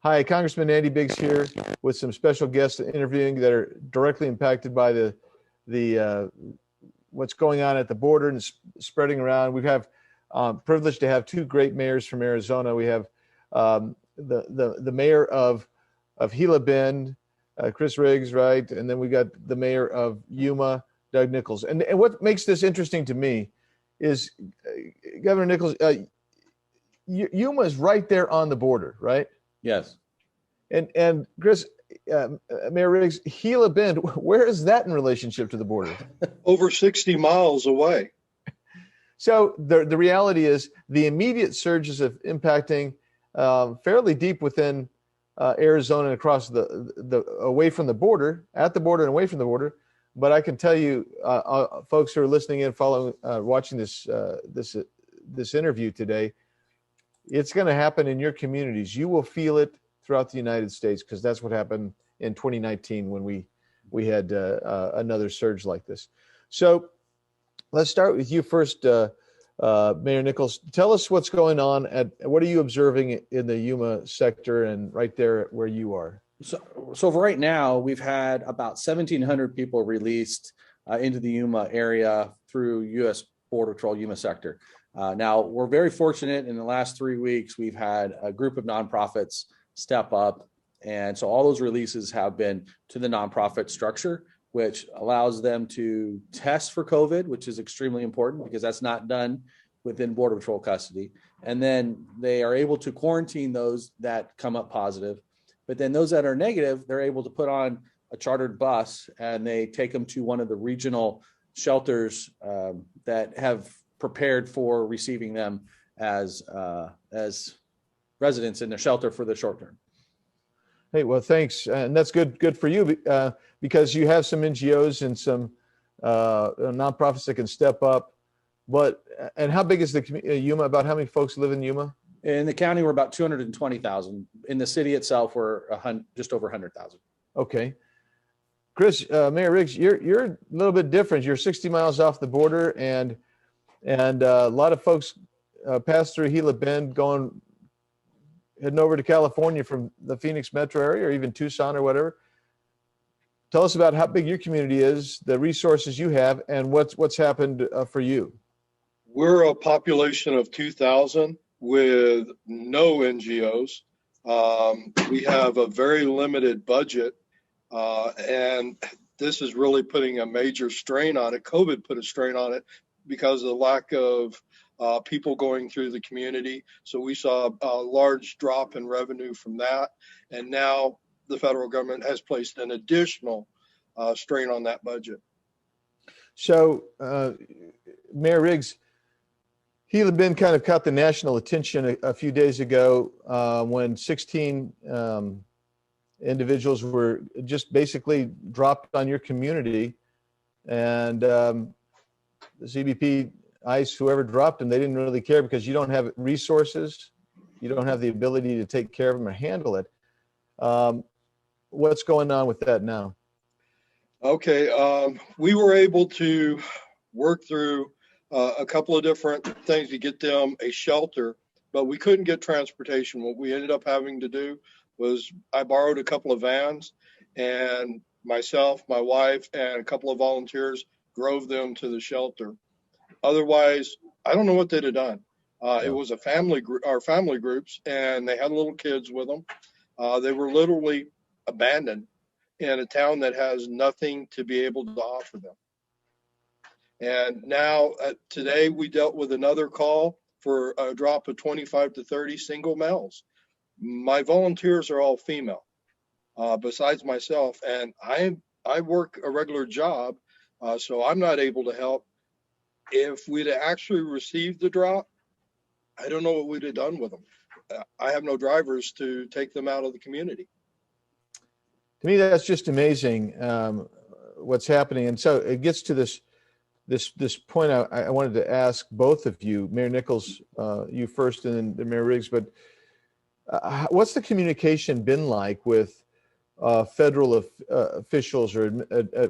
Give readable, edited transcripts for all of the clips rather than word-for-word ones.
Hi, Congressman Andy Biggs here with some special guests interviewing that are directly impacted by the what's going on at the border and spreading around. We have privileged to have two great mayors from Arizona. We have the mayor of Gila Bend, Chris Riggs, right? And then we got the mayor of Yuma, Doug Nichols. And what makes this interesting to me is Governor Nichols, Yuma is right there on the border, right? Yes. And Chris, Mayor Riggs, Gila Bend, where is that in relationship to the border? Over 60 miles away. So the reality is the immediate surges of impacting fairly deep within Arizona and across the away from the border, at the border and away from the border. But I can tell you, folks who are listening in, following, watching this interview today, it's going to happen in your communities. You will feel it throughout the United States because that's what happened in 2019 when we had another surge like this. So let's start with you first, Mayor Nichols. Tell us what's going on what are you observing in the Yuma sector and right there where you are? So for right now, we've had about 1,700 people released into the Yuma area through U.S. Border Patrol Yuma sector. Now, we're very fortunate in the last 3 weeks, we've had a group of nonprofits step up. And so all those releases have been to the nonprofit structure, which allows them to test for COVID, which is extremely important because that's not done within Border Patrol custody. And then they are able to quarantine those that come up positive. But then those that are negative, they're able to put on a chartered bus and they take them to one of the regional shelters that have prepared for receiving them as residents in their shelter for the short term. Hey, well, thanks, and that's good for you because you have some NGOs and some nonprofits that can step up. And how big is the Yuma? About how many folks live in Yuma? In the county, we're about 220,000. In the city itself, we're just over 100,000. Okay. Chris, Mayor Riggs, you're a little bit different. You're 60 miles off the border, and a lot of folks pass through Gila Bend heading over to California from the Phoenix metro area or even Tucson or whatever. Tell us about how big your community is, the resources you have, and what's happened for you. We're a population of 2,000 with no NGOs. We have a very limited budget, and this is really putting a major strain on it. COVID put a strain on it because of the lack of people going through the community. So we saw a large drop in revenue from that. And now the federal government has placed an additional strain on that budget. So, Mayor Riggs, Gila Bend kind of caught the national attention a few days ago when 16 individuals were just basically dropped on your community. And the CBP, ICE, whoever dropped them, they didn't really care because you don't have resources. You don't have the ability to take care of them or handle it. What's going on with that now? Okay, we were able to work through a couple of different things to get them a shelter, but we couldn't get transportation. What we ended up having to do was I borrowed a couple of vans, and myself, my wife, and a couple of volunteers drove them to the shelter. Otherwise, I don't know what they'd have done. It was a family groups, and they had little kids with them. They were literally abandoned in a town that has nothing to be able to offer them. And now today we dealt with another call for a drop of 25 to 30 single males. My volunteers are all female, besides myself, and I work a regular job, so I'm not able to help. If we'd actually received the drop, I don't know what we'd have done with them. I have no drivers to take them out of the community. To me, that's just amazing what's happening. And so it gets to this point I wanted to ask both of you, Mayor Nichols, you first, and then Mayor Riggs, but what's the communication been like with federal officials or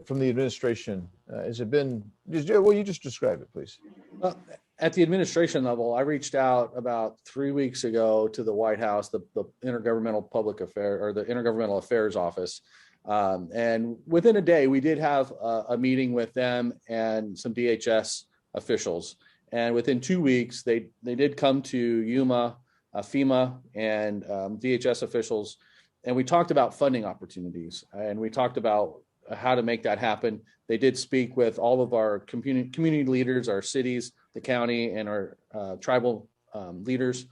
from the administration? Has it been, well, you just describe it, please. Well, at the administration level, I reached out about 3 weeks ago to the White House, the Intergovernmental Public Affairs, or the Intergovernmental Affairs Office. And within a day, we did have a meeting with them and some DHS officials. And within 2 weeks, they did come to Yuma, FEMA, and DHS officials. And we talked about funding opportunities, and we talked about how to make that happen. They did speak with all of our community leaders, our cities, the county, and our tribal leaders.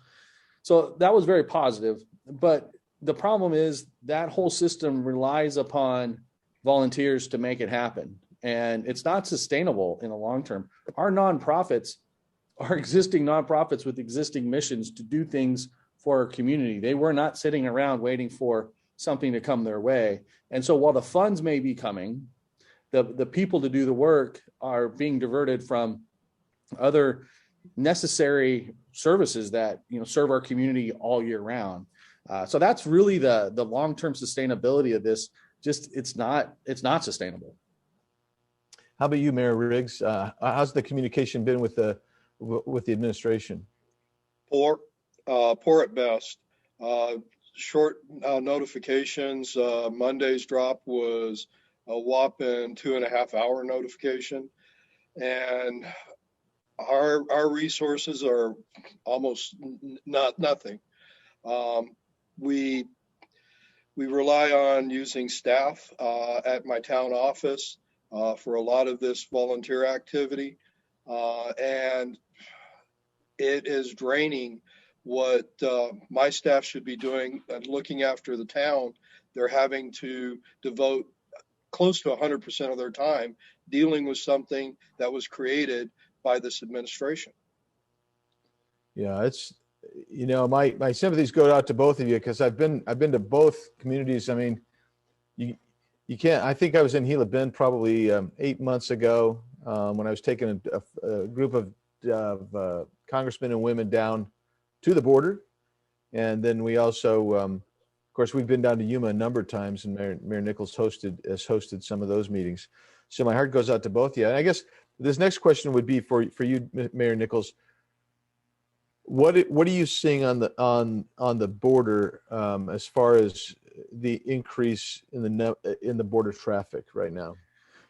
So that was very positive. But the problem is that whole system relies upon volunteers to make it happen. And it's not sustainable in the long term. Our nonprofits are existing nonprofits with existing missions to do things for our community. They were not sitting around waiting for something to come their way. And so while the funds may be coming, the people to do the work are being diverted from other necessary services that serve our community all year round. So that's really the long-term sustainability of this. Just it's not sustainable. How about you, Mayor Riggs? How's the communication been with the administration? Poor at best. Short notifications. Monday's drop was a whopping 2.5 hour notification, and our resources are almost nothing. We rely on using staff at my town office for a lot of this volunteer activity, and it is draining what my staff should be doing and looking after the town. They're having to devote close to 100% of their time dealing with something that was created by this administration. Yeah, it's, my sympathies go out to both of you, because I've been to both communities. I mean, you can't. I think I was in Gila Bend probably 8 months ago when I was taking a group of congressmen and women down to the border, and then we also, of course, we've been down to Yuma a number of times, and Mayor Nichols has hosted some of those meetings. So my heart goes out to both of you. And I guess this next question would be for you, Mayor Nichols. What are you seeing on the border as far as the increase in the border traffic right now?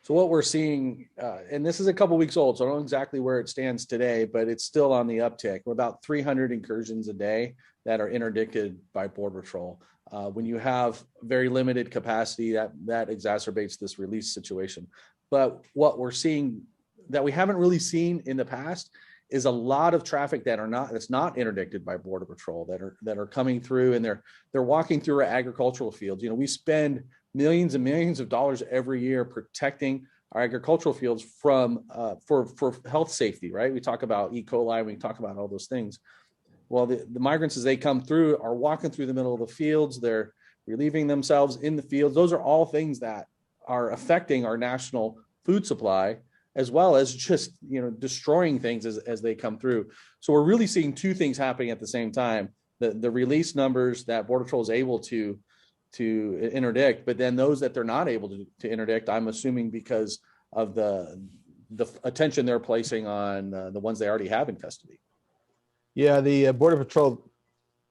So what we're seeing, and this is a couple weeks old, so I don't know exactly where it stands today, but it's still on the uptick. We're about 300 incursions a day that are interdicted by Border Patrol. When you have very limited capacity, that exacerbates this release situation. But what we're seeing that we haven't really seen in the past is a lot of traffic that's not interdicted by Border Patrol that are coming through, and they're walking through our agricultural fields. We spend millions and millions of dollars every year protecting our agricultural fields from for health safety, right? We talk about E. coli, we talk about all those things. Well, the migrants, as they come through, are walking through the middle of the fields. They're relieving themselves in the fields. Those are all things that are affecting our national food supply, as well as just destroying things as they come through. So we're really seeing two things happening at the same time: the release numbers that Border Patrol is able to interdict, but then those that they're not able to interdict, I'm assuming because of the attention they're placing on the ones they already have in custody. Yeah, the Border Patrol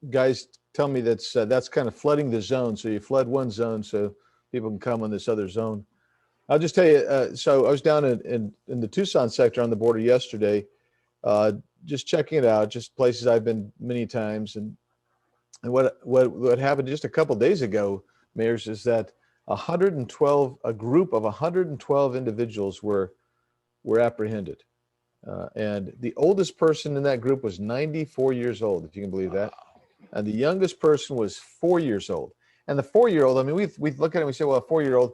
guys tell me that's kind of flooding the zone. So you flood one zone so people can come on this other zone. I'll just tell you, so I was down in the Tucson sector on the border yesterday, just checking it out, just places I've been many times. And what happened just a couple of days ago, Mayors, is that a group of 112 individuals were apprehended. And the oldest person in that group was 94 years old, if you can believe that. And the youngest person was 4 years old. And the 4-year-old, I mean, we look at it and we say, well, a 4-year-old,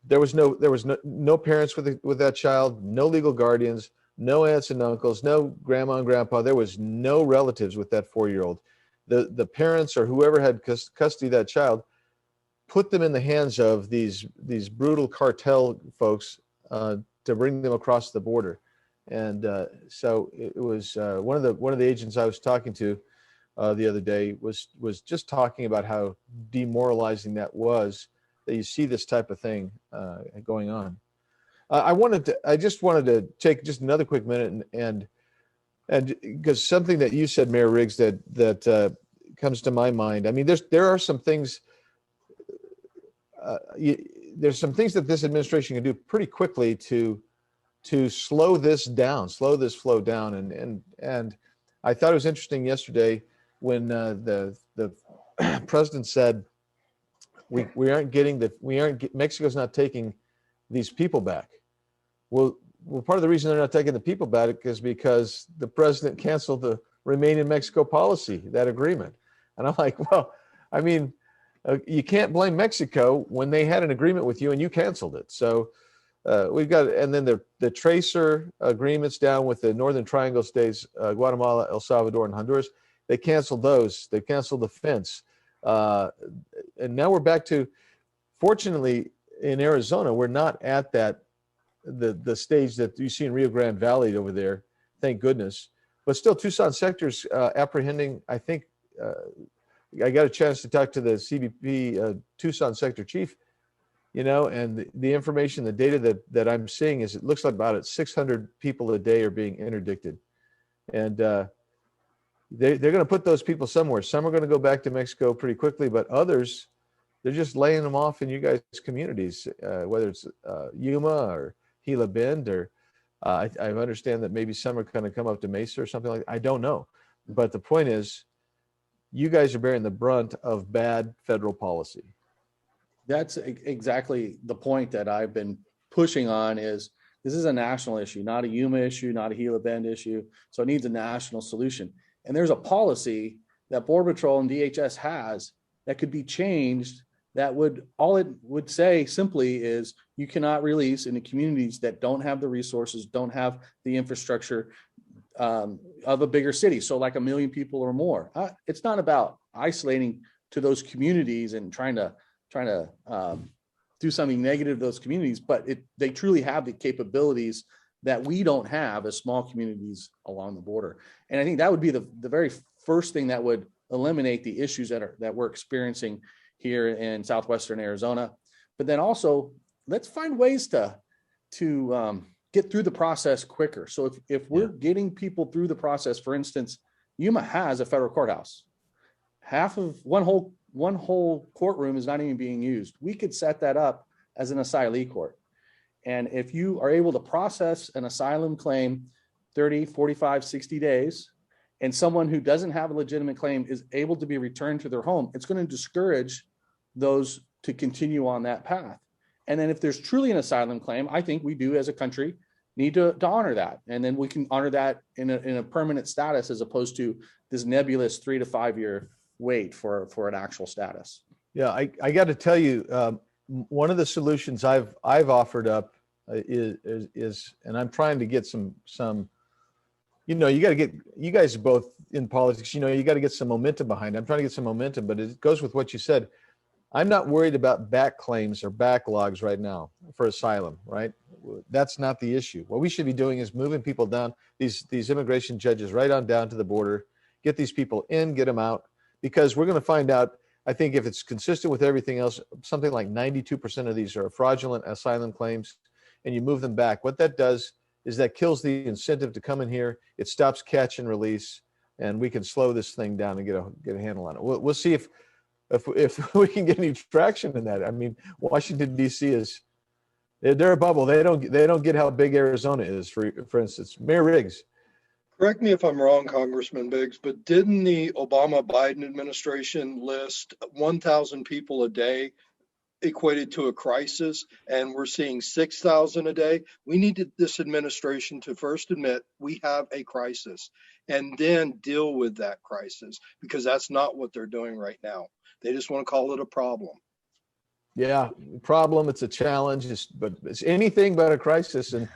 there was no parents with that child, no legal guardians, no aunts and uncles, no grandma and grandpa. There was no relatives with that 4-year-old. The parents or whoever had custody of that child put them in the hands of these brutal cartel folks to bring them across the border. And so it was one of the agents I was talking to the other day was just talking about how demoralizing that was, that you see this type of thing going on. I just wanted to take just another quick minute and And because something that you said, Mayor Riggs, that comes to my mind. I mean, there are some things. There's some things that this administration can do pretty quickly to slow this flow down. And I thought it was interesting yesterday when the president said Mexico's not taking these people back. Well, part of the reason they're not taking the people back is because the president canceled the Remain in Mexico policy, that agreement. And I'm like, well, I mean, you can't blame Mexico when they had an agreement with you and you canceled it. So we've got, and then the tracer agreements down with the Northern Triangle states, Guatemala, El Salvador, and Honduras. They canceled those. They canceled the fence. And now we're back to, fortunately, in Arizona, we're not at the stage that you see in Rio Grande Valley over there, thank goodness. But still, Tucson sector's apprehending, I think, I got a chance to talk to the CBP Tucson sector chief, and the information, the data that I'm seeing is it looks like about 600 people a day are being interdicted. And they're going to put those people somewhere. Some are going to go back to Mexico pretty quickly, but others, they're just laying them off in you guys' communities, whether it's Yuma or Gila Bend, or I understand that maybe some are going to come up to Mesa or something like that. I don't know. But the point is, you guys are bearing the brunt of bad federal policy. That's exactly the point that I've been pushing on. Is this is a national issue, not a Yuma issue, not a Gila Bend issue. So it needs a national solution. And there's a policy that Border Patrol and DHS has that could be changed. That all it would say simply is you cannot release in the communities that don't have the resources, don't have the infrastructure of a bigger city. So like 1 million people or more. It's not about isolating to those communities and trying to do something negative to those communities, but they truly have the capabilities that we don't have as small communities along the border. And I think that would be the very first thing that would eliminate the issues that we're experiencing here in southwestern Arizona. But then also, let's find ways to get through the process quicker. So if we're getting people through the process, for instance, Yuma has a federal courthouse. Half of one whole courtroom is not even being used. We could set that up as an asylee court. And if you are able to process an asylum claim 30, 45, 60 days, and someone who doesn't have a legitimate claim is able to be returned to their home, it's going to discourage those to continue on that path. And then if there's truly an asylum claim, I think we do as a country need to honor that. And then we can honor that in a permanent status as opposed to this nebulous 3 to 5 year wait for an actual status. Yeah, I got to tell you, one of the solutions I've offered up is, and I'm trying to get some, you got to get, you guys are both in politics, you got to get some momentum behind it. I'm trying to get some momentum, but it goes with what you said. I'm not worried about back claims or backlogs right now for asylum, right? That's not the issue. What we should be doing is moving people down, these immigration judges right on down to the border, get these people in, get them out, because we're going to find out, I think if it's consistent with everything else, something like 92% of these are fraudulent asylum claims, and you move them back. What that does is that kills the incentive to come in here. It stops catch and release, and we can slow this thing down and get a handle on it. We'll see if we can get any traction in that. I mean, Washington D.C. they're a bubble. They don't get how big Arizona is. For instance, Mayor Riggs. Correct me if I'm wrong, Congressman Biggs, but didn't the Obama-Biden administration list 1,000 people a day equated to a crisis, and we're seeing 6,000 a day? We needed this administration to first admit we have a crisis and then deal with that crisis, because that's not what they're doing right now. They just want to call it a problem. Yeah, problem. It's a challenge, but it's anything but a crisis. And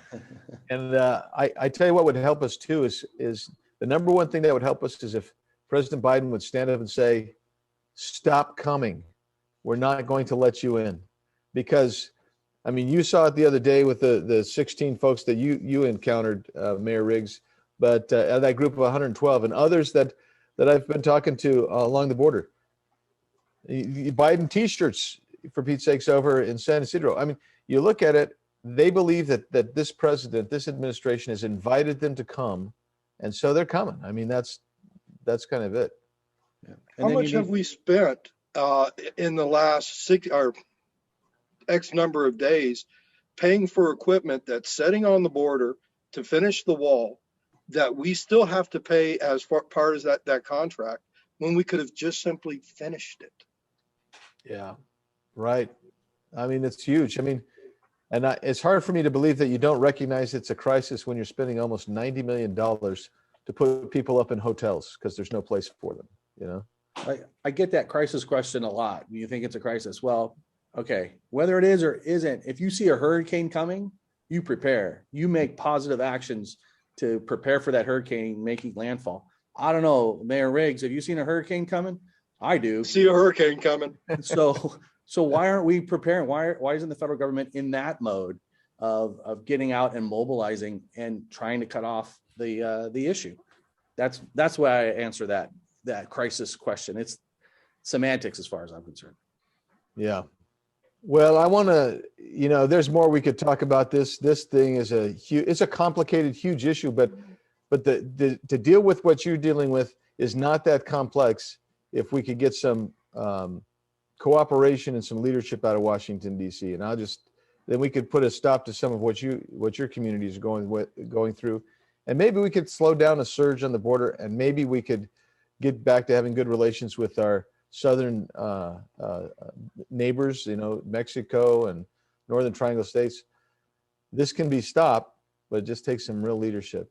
I tell you what would help us too is the number one thing that would help us is if President Biden would stand up and say, "Stop coming. We're not going to let you in." Because, I mean, you saw it the other day with the 16 folks that you encountered, Mayor Riggs, but that group of 112 and others that I've been talking to along the border. Biden T-shirts, for Pete's sakes, over in San Isidro. I mean, you look at it, they believe that this president, this administration has invited them to come And so they're coming. I mean, that's kind of it. Yeah. How much have we spent in the last 6 or X number of days paying for equipment that's sitting on the border to finish the wall that we still have to pay as part of that contract when we could have just simply finished it? Yeah, right. I mean, it's huge. I mean, it's hard for me to believe that you don't recognize it's a crisis when you're spending almost $90 million to put people up in hotels because there's no place for them, you know? I get that crisis question a lot. You think it's a crisis? Well, okay, whether it is or isn't, if you see a hurricane coming, you prepare. You make positive actions to prepare for that hurricane making landfall. I don't know, Mayor Riggs, have you seen a hurricane coming? I do. See a hurricane coming. So why aren't we preparing? Why isn't the federal government in that mode of getting out and mobilizing and trying to cut off the issue? That's why I answer that crisis question. It's semantics as far as I'm concerned. Yeah. Well, I want to, there's more we could talk about this. This thing is it's a complicated, huge issue, but to deal with what you're dealing with is not that complex if we could get some cooperation and some leadership out of Washington, D.C. And then we could put a stop to some of what your communities are going through. And maybe we could slow down a surge on the border, and maybe we could get back to having good relations with our southern neighbors, Mexico and Northern Triangle states. This can be stopped, but it just takes some real leadership.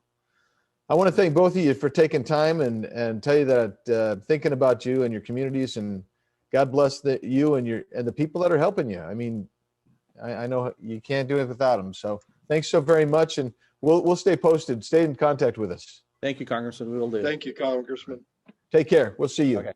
I want to thank both of you for taking time and tell you that thinking about you and your communities, and God bless you and the people that are helping you. I mean, I know you can't do it without them. So thanks so very much, and we'll stay posted. Stay in contact with us. Thank you, Congressman. We will do. Thank you, Congressman. Take care. We'll see you. Okay.